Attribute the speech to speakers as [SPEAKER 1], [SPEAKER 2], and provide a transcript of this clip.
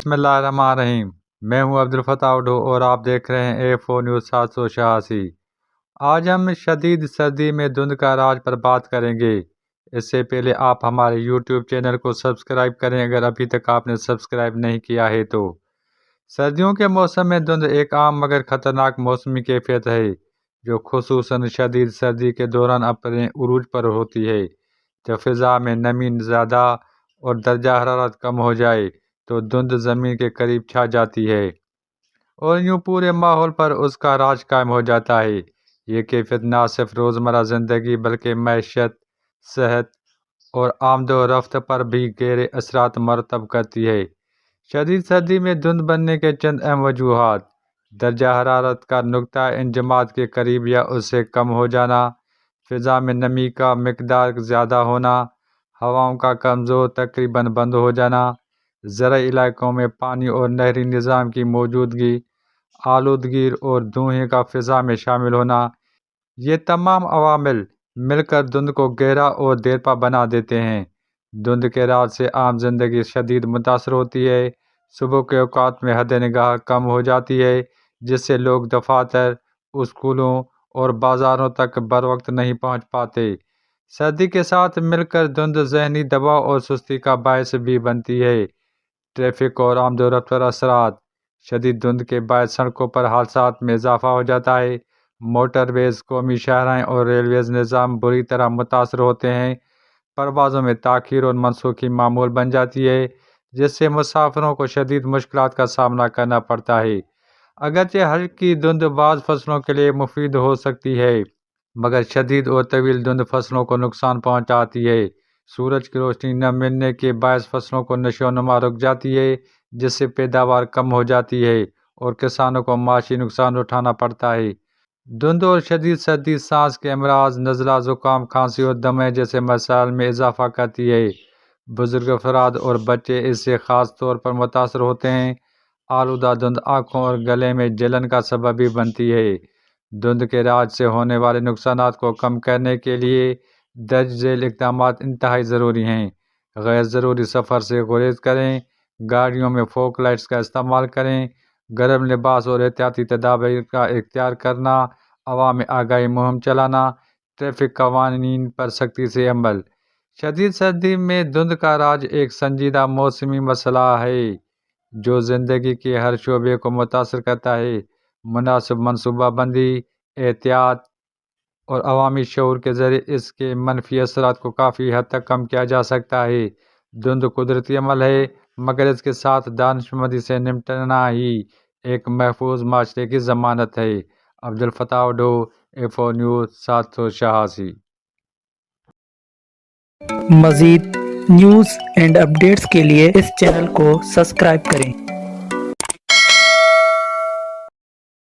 [SPEAKER 1] بسم اللہ الرحمن الرحیم۔ میں ہوں عبدالفتاح اڈو اور آپ دیکھ رہے ہیں A4 نیوز 786۔ آج ہم شدید سردی میں دھند کا راج پر بات کریں گے۔ اس سے پہلے آپ ہمارے YouTube چینل کو سبسکرائب کریں اگر ابھی تک آپ نے سبسکرائب نہیں کیا ہے تو۔ سردیوں کے موسم میں دھند ایک عام مگر خطرناک موسمی کیفیت ہے جو خصوصاً شدید سردی کے دوران اپنے عروج پر ہوتی ہے۔ جب فضا میں نمی زیادہ اور درجہ حرارت کم ہو جائے تو دھند زمین کے قریب چھا جاتی ہے اور یوں پورے ماحول پر اس کا راج قائم ہو جاتا ہے۔ یہ کیفیت نہ صرف روزمرہ زندگی بلکہ معیشت، صحت اور آمد و رفت پر بھی گہرے اثرات مرتب کرتی ہے۔ شدید سردی میں دھند بننے کے چند اہم وجوہات: درجہ حرارت کا نقطہ انجماد کے قریب یا اس سے کم ہو جانا، فضا میں نمی کا مقدار زیادہ ہونا، ہواؤں کا کمزور تقریباً بند ہو جانا، زرعی علاقوں میں پانی اور نہری نظام کی موجودگی، آلودگی اور دھوئیں کا فضا میں شامل ہونا۔ یہ تمام عوامل مل کر دھند کو گہرا اور دیرپا بنا دیتے ہیں۔ دھند کے راج سے عام زندگی شدید متاثر ہوتی ہے۔ صبح کے اوقات میں حد نگاہ کم ہو جاتی ہے جس سے لوگ دفاتر، اسکولوں اور بازاروں تک بروقت نہیں پہنچ پاتے۔ سردی کے ساتھ مل کر دھند ذہنی دباؤ اور سستی کا باعث بھی بنتی ہے۔ ٹریفک اور آمد و رفت پر اثرات: شدید دھند کے باعث سڑکوں پر حادثات میں اضافہ ہو جاتا ہے۔ موٹر ویز، قومی شاہراہیں اور ریلویز نظام بری طرح متاثر ہوتے ہیں۔ پروازوں میں تاخیر اور منسوخی معمول بن جاتی ہے جس سے مسافروں کو شدید مشکلات کا سامنا کرنا پڑتا ہے۔ اگرچہ ہلکی دھند بعض فصلوں کے لیے مفید ہو سکتی ہے مگر شدید اور طویل دھند فصلوں کو نقصان پہنچاتی ہے۔ سورج کی روشنی نہ ملنے کے باعث فصلوں کو نشو و نما رک جاتی ہے جس سے پیداوار کم ہو جاتی ہے اور کسانوں کو معاشی نقصان اٹھانا پڑتا ہے۔ دھند اور شدید سردی سانس کے امراض، نزلہ، زکام، کھانسی اور دمے جیسے مسائل میں اضافہ کرتی ہے۔ بزرگ افراد اور بچے اس سے خاص طور پر متاثر ہوتے ہیں۔ آلودہ دھند آنکھوں اور گلے میں جلن کا سبب بھی بنتی ہے۔ دھند کے راج سے ہونے والے نقصانات کو کم کرنے کے لیے درج ذیل اقدامات انتہائی ضروری ہیں۔ غیر ضروری سفر سے گریز کریں، گاڑیوں میں فوگ لائٹس کا استعمال کریں، گرم لباس اور احتیاطی تدابیر کا اختیار کرنا، عوام میں آگاہی مہم چلانا، ٹریفک قوانین پر سختی سے عمل۔ شدید سردی میں دھند کا راج ایک سنجیدہ موسمی مسئلہ ہے جو زندگی کے ہر شعبے کو متاثر کرتا ہے۔ مناسب منصوبہ بندی، احتیاط اور عوامی شعور کے ذریعے اس کے منفی اثرات کو کافی حد تک کم کیا جا سکتا ہے۔ دھند قدرتی عمل ہے مگر اس کے ساتھ دانشمندی سے نمٹنا ہی ایک محفوظ معاشرے کی ضمانت ہے۔ عبدالفتاح اڈو، A4 نیوز 786۔
[SPEAKER 2] مزید نیوز اینڈ اپڈیٹس کے لیے اس چینل کو سبسکرائب کریں۔